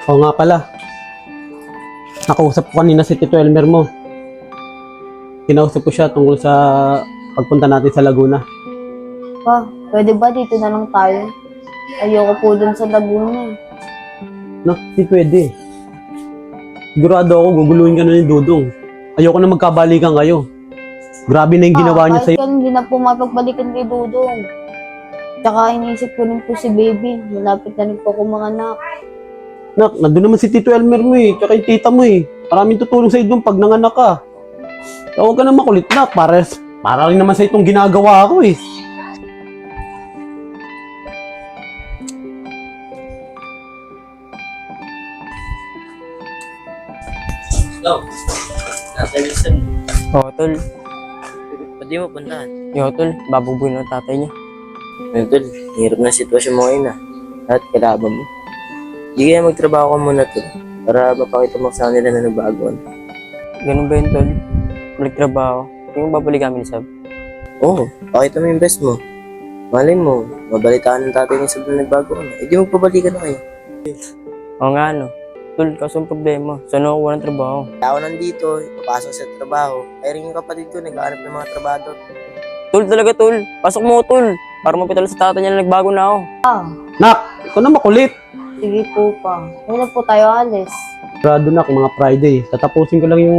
S4: oo nga pala. Nakausap ko kanina si Tito Elmer mo. Kinausap ko siya tungkol sa pagpunta natin sa Laguna.
S3: Pa, pwede ba dito na lang tayo? Ayoko po dun sa Laguna eh.
S4: Nak, di pwede. Sigurado ako, guguluhin ka na ni Dudong. Ayoko na magkabalikan kayo. Grabe na yung ginawa niya sa'yo.
S3: Kahit hindi na po mapagbalikan kay Dudong. Tsaka iniisip ko rin po si baby. Malapit na rin po ako mga anak.
S4: Nak, nandun naman si Tito Elmer mo eh, tsaka yung tita mo eh. Maraming tutulong sa'yo doon pag nanganak ka. Kaya huwag ka na makulit, Nak. Para rin naman sa itong ginagawa ko eh.
S1: Oo, tol. Ba't di mo puntahan? Yo, tol. Babubuhin ng tatay niya.
S5: Ayun, tol. Hirap na sitwasyon mo ngayon ah. At kailangan mo. Hindi kaya magtrabaho ka muna, tol. Para mapakita mo sa kanila na nagbago.
S1: Ganun ba yun, tol? Magtrabaho. Hindi mo babalikan kami ni Sab.
S5: Oo, pakita mo yung best mo. Malay mo, mabalitaan ng tatay ni Sab na nagbago ka na. Eh, di magpabalikan na kayo.
S1: Oo nga, no. Tol, kaso ang problema. Saan ako walang trabaho?
S5: Ako nandito, papasok sa trabaho. Ay rin yung kapatid ko, nag-aanap ng mga trabaho.
S1: Tol talaga, tol. Pasok mo, tol. Para mapitala sa tatay niya na nagbago na ako.
S4: Nak, ikaw na makulit.
S3: Sige po pa. Kailan po tayo alis?
S4: Grado na mga Friday. Tatapusin ko lang yung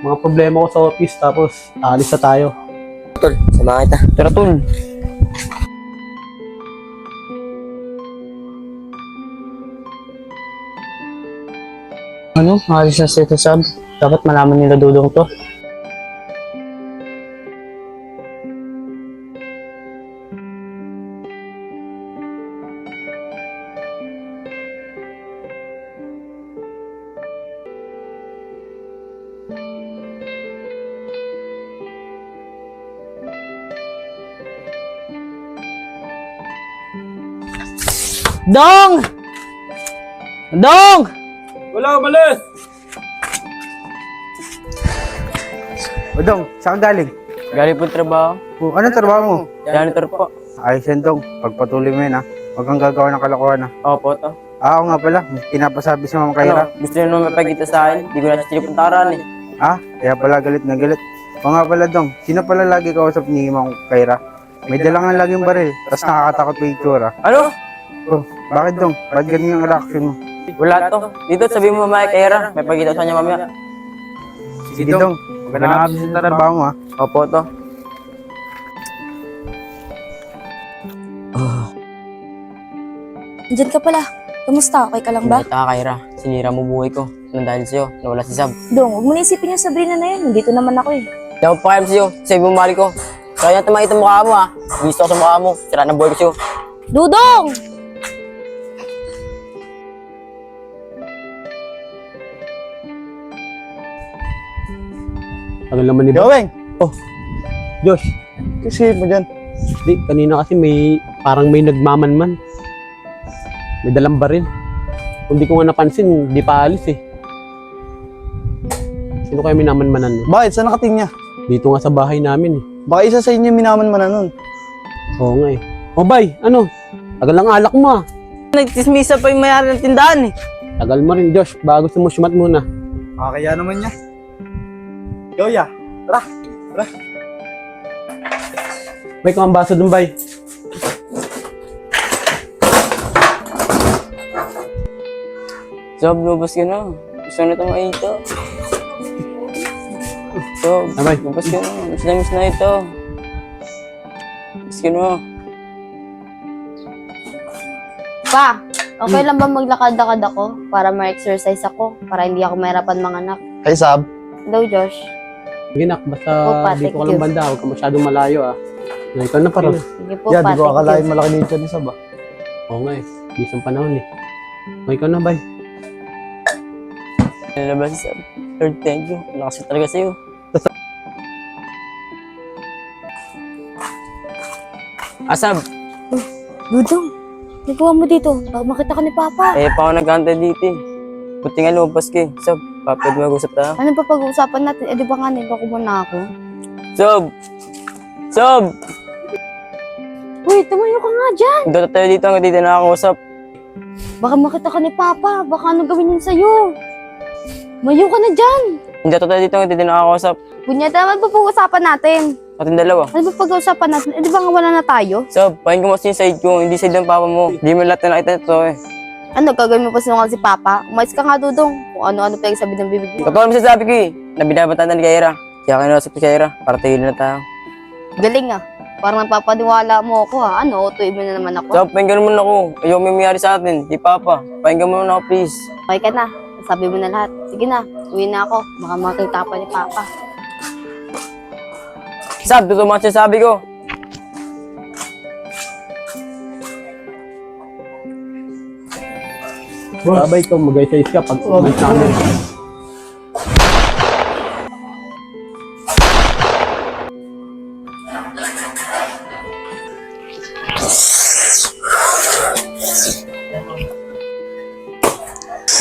S4: mga problema ko sa office tapos aalis na tayo.
S5: Tol, samahan kita.
S1: Tara, tol.
S2: Ano? Maalis na si Tito Sab. Dapat malaman nila Dudong to.
S1: Dong! Dong!
S9: Wala, umalis! Dong, saan ka galing?
S1: Galing po trabaho.
S9: Anong trabaho mo?
S1: Janitor po.
S9: Ayos yan, Dong. Pagpatuloy mo yun, ha? Huwag kang gagawa ng kalokohan, ha?
S1: Opo, to.
S9: Oo nga pala, may pinapasabi si Mama Kaira.
S1: Ano, gusto niyo naman mapagkita sa akin? Di ko na siya puntaran eh.
S9: Kaya pala galit na galit. Oo nga pala, Dong. Sino pala lagi kausap ni Mama Kaira? May dalangan laging baril, tapos nakakatakot pa yung itsura.
S1: Ano?
S9: Oh, bakit, Dong? Ba't ganyan yung reaction mo?
S1: Wala to. Dito, sabi mo mamaya kay Era. May pagkita sa kanya mamaya.
S9: Sige, Dong. Huwag ka na nakabis sa trabaho mo, ha?
S1: Opo, to.
S6: Diyan ka pala. Kamusta? Okay ka lang ba?
S1: Kita ka, Kyra. Sinira mo buhay ko. Nang dahil sa'yo, nawala si Sab.
S6: Dong, huwag mo na isipin yung Sabrina na yun. Nandito naman ako eh.
S1: Hindi ako pakialam sa'yo. Sabi mo mahal ko. Kaya natin makita mukha mo ha. Gusto ko sa mukha mo. Sira ng buhay ko sa'yo.
S6: Dudong!
S4: Tagal naman ni
S9: Gaweng!
S4: Josh.
S9: Kasi mo dyan.
S4: Di, kanina kasi parang may nagmamanman. May dalang baril. Kung di ko nga napansin, di pa alis eh. Sino kaya minamanmanan nun?
S9: Bakit? Saan nakating niya?
S4: Dito nga sa bahay namin eh.
S9: Baka isa sa inyo minaman nun.
S4: Oo nga eh. O bay, ano? Tagal lang alak mo ah.
S1: Nagtismisa pa yung mayari ng tindahan eh.
S4: Tagal mo rin, Josh. Bago sumusmat muna.
S9: Kaya naman niya. Yoya, tara.
S4: May kamambaso dun, bay.
S1: Sob, lubos ka na. Gusto na ito maito. Sob,
S4: Abay.
S1: lubos ka na. Miss na ito. Lubos ka na.
S3: Pa, okay lang ba maglakad-lakad ako para ma-exercise ako? Para hindi ako mahirapan manganak.
S9: Hey, Sab.
S3: Hello, Josh.
S4: Sige nak, basta
S3: Opa,
S4: dito
S3: thank
S4: ka lang
S3: you.
S4: banda. Huwag ka masyadong malayo ah. Ikaw na parang.
S3: Sige po, pa. Thank you.
S9: malaki dito ni Sab.
S4: Oo nga eh. Isang panahon eh. O, ikaw na, bay.
S1: Nalabas si Sab. Lord, thank you. Lakas talaga sa'yo. Asab,
S6: Dudong, nagawa mo dito. Baka makita ka ni Papa.
S1: pa ako nag-antay dito eh. Buti nga lumabas ka eh. Sab, papad mag-usap tayo.
S3: Ano pa pag-uusapan natin? Eh, di ba nga niloko mo na ako?
S1: Sob! Sob!
S6: Uy, tumayo ka nga dyan.
S1: Dito tayo dito hanggang dito nakakausap.
S3: Baka makita ka ni Papa. Baka ano gawin niya sa'yo. Mayo ka na dyan.
S2: Hindi tayo dito, hindi din nakakausap.
S3: Punyeta, ano ba pag-uusapan natin?
S2: Ating dalawa.
S3: Ano ba pag-uusapan natin? Eh, di ba nga wala na tayo?
S2: So, pahin ko mas yung side ko, hindi side ng papa mo. Hindi mo lahat na nakita nito eh.
S3: Ano, gagawin mo pa sinungal si Papa? Umayos ka nga, Dudong. Kung ano-ano pa yung sabi ng bibig mo.
S2: Totoo naman sasabi ko eh, na binabantaan ni Kaira. Kaya kinusap si Kaira, para tigilin na tayo.
S3: Galing ah. Parang napapaniwala mo ako ha. Ano, utuin mo na naman ako.
S2: So, pahingan mo na ako. Ayaw may mayari sa atin, di papa. Pahingan mo na ako, please.
S3: Okay ka na. Sabi mo na lahat. Sige na, uwi na ako. Baka makita pa ni Papa.
S2: Sab, totoo mga sinasabi ko.
S4: Babay ko, mag-exercise ka pag umalis namin.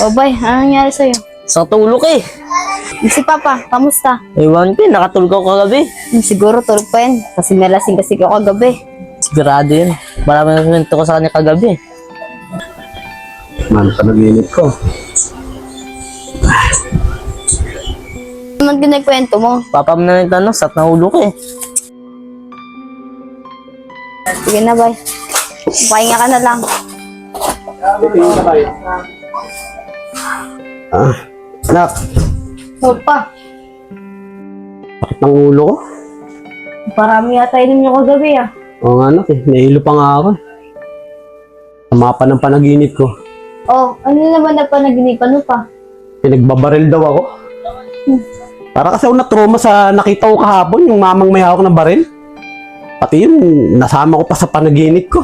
S3: O, Bay, ano nangyari sa'yo?
S2: Sa tulog eh.
S3: Si Papa, kamusta?
S2: Ewan ko, nakatulog ako kagabi.
S3: Siguro tulog pa yan. Kasi nalasing kasi ako kagabi.
S2: Sigurado yun. Marami na sinunto ko sa kanya kagabi.
S4: Man, panaginip ko.
S3: Ano man ginagkwento mo?
S2: Papa mo na yung tanong, sat na ulo ko eh.
S3: Sige na, Bay. Pahinga ka na lang.
S4: Tingin ka tayo. Nak,
S3: O, Pa.
S4: sakit ng ulo ko.
S3: Parami yata inom niyo kagabi ah.
S4: Oo nga nak eh, nahilo pa nga ako. Sama pa ng panaginip ko.
S3: Oh, ano naman na panaginipan mo pa?
S4: Pinagbabaril daw ako. Para kasi ako na-trauma sa nakita ko kahapon, yung mamang may hawak ng baril. Pati yun, nasama ko pa sa panaginip ko.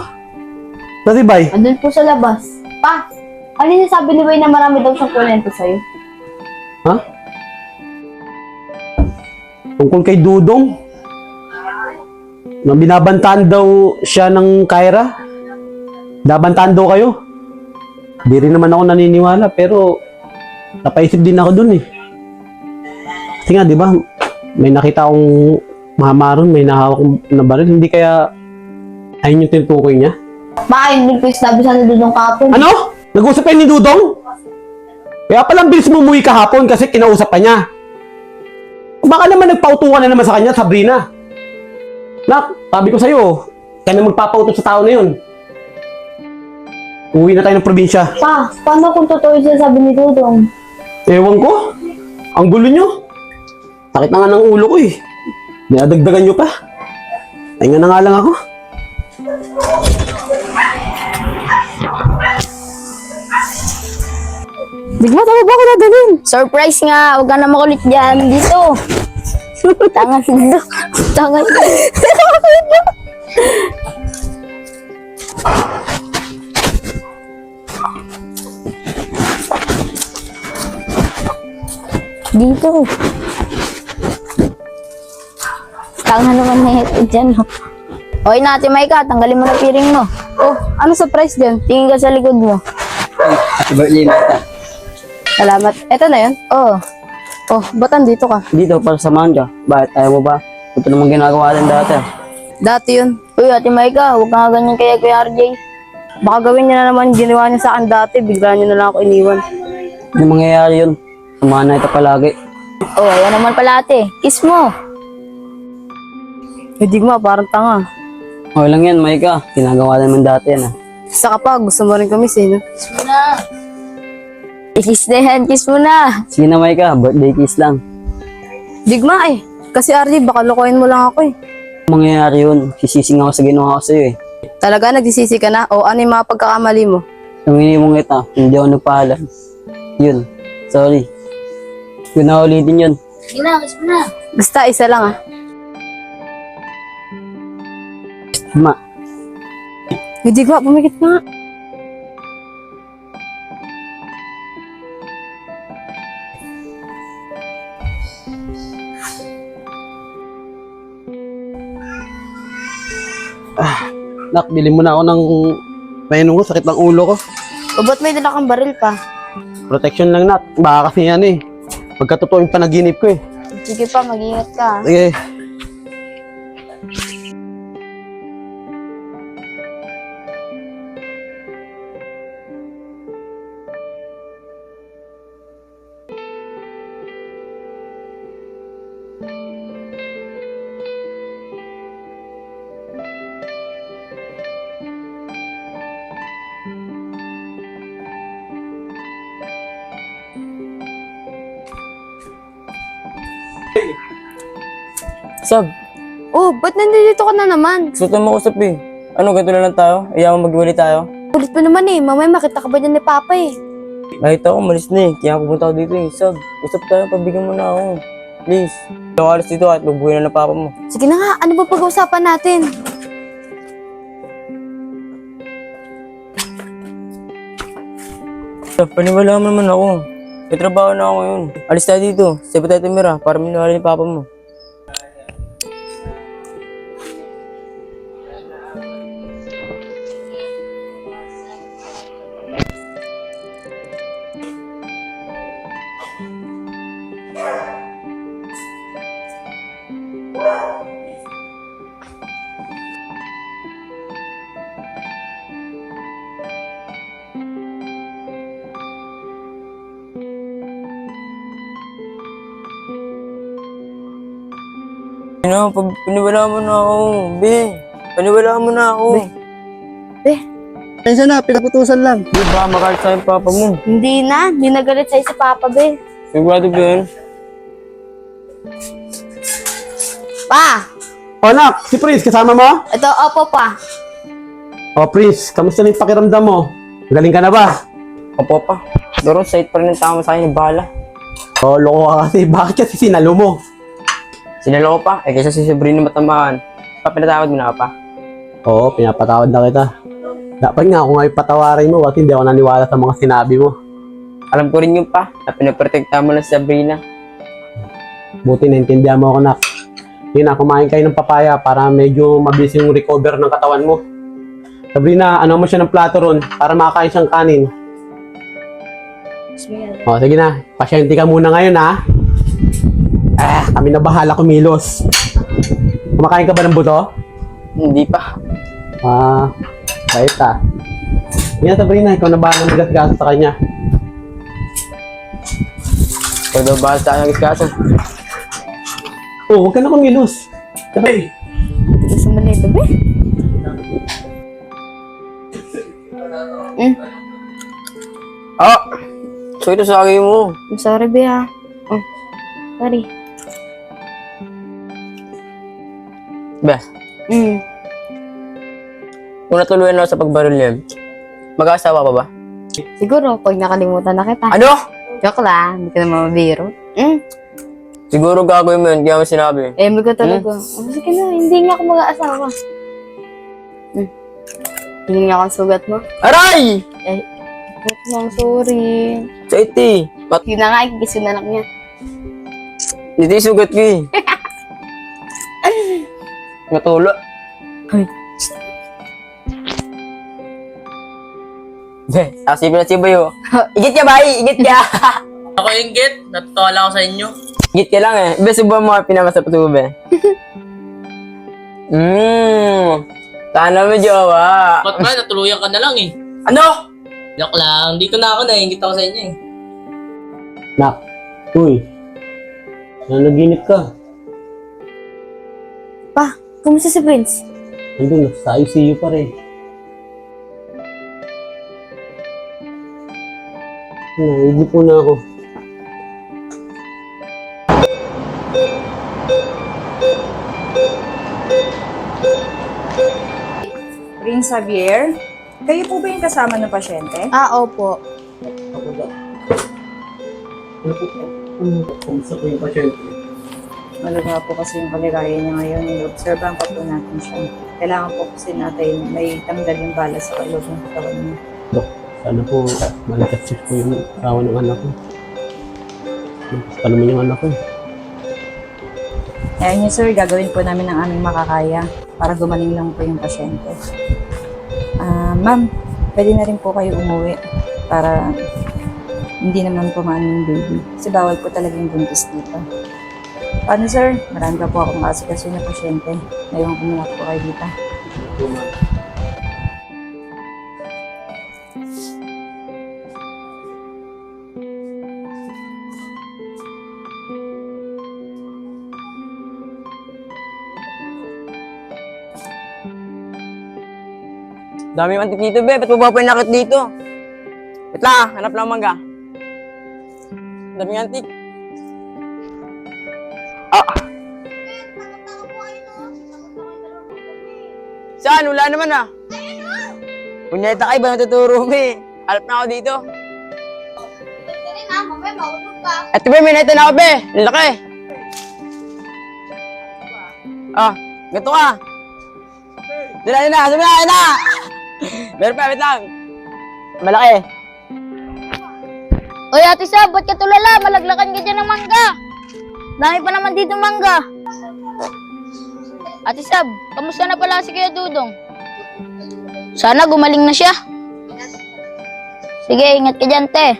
S4: Pati bay,
S3: Andun po sa labas. Pa, ano yung sabi ni Bay na marami daw siyang kwento sa'yo?
S4: ha? Tungkol kay Dudong. Na binabantaan daw siya ng Kaira. Dabantaan daw kayo. Di rin naman ako naniniwala, pero napaisip din ako dun eh. Kasi nga, di ba, may nakita akong mahamaron, may nahawak na baril, hindi kaya ayun yung tinutukoy niya?
S3: Pa, yung nagpix sabi sana doon ng kapon.
S4: Ano? Nag-usap kayo ni Dudong? Kaya palang bilis mo umuwi kahapon kasi kinausap ka niya. Baka naman nagpautukan na naman sa kanya, Sabrina. Nak, sabi ko sa'yo, kaya na magpapauto sa tao na yun. Uwi na tayo ng probinsya.
S3: Pa, paano kung totoo yung sinasabi ni Dudong?
S4: Ewan ko. Ang gulo nyo. Sakit na nga ng ulo ko eh. Dinadagdagan nyo pa. Pahinga na nga lang ako.
S3: Digma, tama ba ako na dalhin? Surprise nga, huwag ka na makulit dyan. Dito. Tangan dito. Tangan dito. Dito. Tangan naman na ito dyan. Okay na, Ate Maika, tanggalin mo na piring mo. Oh, ano surprise dyan? Tingin ka sa likod mo.
S2: Happy birthday, Mata.
S3: Salamat. Eto na yun? Oo. Oh, ba't andito ka?
S2: Dito, para samahan ka. Bakit? Ayaw mo ba? Ito naman ginagawa din dati.
S3: Dati yun. Uy, Ate Maika, huwag ka nga ganyan kaya Kuya RJ. Baka gawin niya na naman yung ginawa niya sa akin dati, bigla niya na lang ako iniwan.
S2: Hindi mangyayari yun. Samahan na ito palagi.
S3: Oh, ayan naman pala ate. Kiss mo. Hindi mo, parang tanga.
S2: Okay lang yan, Maika. Ginagawa naman dati yan ah.
S3: Saka pa, gusto mo rin kami no? Kiss mo na. Kiss na yan, kiss mo na.
S2: Sige na, Maika. Birthday kiss lang.
S3: Digma eh. Kasi RJ, baka lokohin mo lang ako eh.
S2: Mangyayari yun. Sisising ako sa ginawa ko sa'yo eh.
S3: Talaga, nagsisisi ka na? O ano yung mga pagkakamali mo?
S2: Nung inimong kita, hindi ako nagpaalam. Yun. Sorry. Huwag na ulitin yun.
S3: Sige na, kiss mo na. Basta, isa lang ah.
S2: Ma.
S3: Hindi ko, pumikit nga.
S4: Nak, bilhin mo na ako ng painom ko, sakit ng ulo ko.
S3: O ba't may dala kang baril pa?
S4: Protection lang, Nak. Baka kasi yan eh. Pagkatotoo yung panaginip ko eh.
S3: Sige pa, mag-ingat ka.
S4: Sige.
S2: Sab,
S3: Oh, ba't nandito ka na naman?
S2: gusto mo usap eh. Ano, ganito na lang tayo? Ayaw mo mag-iwalay tayo?
S3: Ulit mo naman eh. Mamaya makita ka ba dyan ni Papa eh.
S2: Nakita ko, malis na eh. Kaya pupunta ako dito eh. Sab, usap tayo, pabigyan mo na ako. Please. Ayaw ka alis dito at magbuhay na ng papa mo.
S3: Sige na nga, ano ba pag-uusapan natin?
S2: Sab, paniwala mo naman ako. May trabaho na ako ngayon. Alis tayo dito. Sabi tayo tumira para minawala ni papa mo. Ano, paniwala mo na ako. Be, paniwala mo na ako.
S9: Pensa na, pinaputusan lang.
S2: Di ba, makalit sa akin papa mo.
S3: Hindi na, hindi nagalit sa'yo si Papa, be.
S2: Sigurado ba yun?
S3: Pa!
S4: O anak, si Prince, kasama mo?
S3: Ito, opo pa.
S4: O Prince, kamusta na yung pakiramdam mo? Galing ka na ba?
S2: Opo pa. Pero sait pa rin ang tama sa akin, bahala.
S4: O, loko ka kasi. Bakit kasi sinalo mo?
S2: Sinalo ko pa, eh kaysa si Sabrina matamaan. Pinatawad mo na pa.
S4: Oo, pinapatawad na kita. Dapat nga ako nga ipatawarin mo at hindi ako naniwala sa mga sinabi mo.
S2: Alam ko rin yun pa, na pinaprotekta mo lang si Sabrina.
S4: Buti naintindihan mo ako, nak. Yun na, kumain kayo ng papaya para medyo mabilis yung recover ng katawan mo. Sabrina, ano mo siya ng plato ron para makakain siyang kanin. O, sige na. Pasyente ka muna ngayon, ha? Kami na bahala kumilos. Kumakain ka ba ng buto?
S2: Hindi pa.
S4: Bait ah. Yan, Sabrina, ikaw na bahala mag-gasgas sa kanya.
S2: Ikaw daw bahal sa akin ng iskasa.
S4: Oh, huwag ka na kumilos. Sabay.
S3: Gusto mo nito, be?
S2: Ah! So ito sa akin mo.
S3: I'm sorry, be, ha. Oh, sorry.
S2: Be, kung natuluyan na ako sa pagbaril niya, mag-aasawa pa ba?
S3: Siguro, pag nakalimutan na kita.
S2: Ano?
S3: Joke lang, hindi ka naman mabiro.
S2: Siguro gagawin mo yun, kaya mo sinabi.
S3: Eh, may ka talaga. Oh, sige na, hindi nga ako mag-aasawa. Hindi nga akong sugat mo.
S2: Aray!
S3: Wait lang, sorry.
S2: Sa iti.
S3: Yun na nga, ikikisin na lang niya.
S2: Hindi sugat ko eh. Matulo. Be, asipin na si Bayo. Igit ka ba? Igit ka!
S1: Ako yung git. Natutuwa lang ako sa inyo.
S2: Igit ka lang eh. Be, subuhan mo pinamasap ito, be. Sana mo jowa.
S1: Ba't ba? Natuluyan ka na lang eh.
S2: Ano?
S1: Joke lang. Dito na ako. Nahingit ako sa inyo eh.
S4: Nak, uy. Nanaginip ka.
S3: Pa, kumusta si Prince?
S4: Nandun, sa ICU pa rin. Naigip po na ako.
S8: Prince Javier, kayo po ba yung kasama ng pasyente?
S3: Opo.
S4: Kumusta po yung pasyente?
S8: Malaga po kasi yung kalagayan niya ngayon. Observan pa po natin siya. Kailangan po kasi natin may tanggal yung bala sa loob ng katawan niya.
S4: Sana po, malakas po yung asawa ng anak ko. Basta naman yung anak ko.
S8: Ayan niyo sir, gagawin po namin ang aming makakaya para gumaling lang po yung pasyente. Ma'am, pwede na rin po kayo umuwi para hindi naman pumaano yung baby. Kasi bawal po talaga yung buntis dito. Paano sir? Marami pa po akong kasikaso na pasyente. Ngayon ko muna po kayo dito.
S2: Dami yung antik dito, be. Ba't mo ba pa yung nakit dito? Wait lang ah. Hanap lang mangga. Dami yung antik. Saan? Wala naman ah. Punyeta kayo ba natuturo mo eh? Halap na ako dito. Ate be, may nakita na ako be. Laki. Ah, ganito ka. Dila na, sabi na. Meron pa, wait lang. Malaki.
S3: Oy, Ate Sab, ba't ka tulala? Malaglakan ka dyan ng mangga. Dami pa naman dito mangga. Ate Sab, kamusta na pala si Kuya Dudong? Sana gumaling na siya. Sige, ingat ka dyan, te.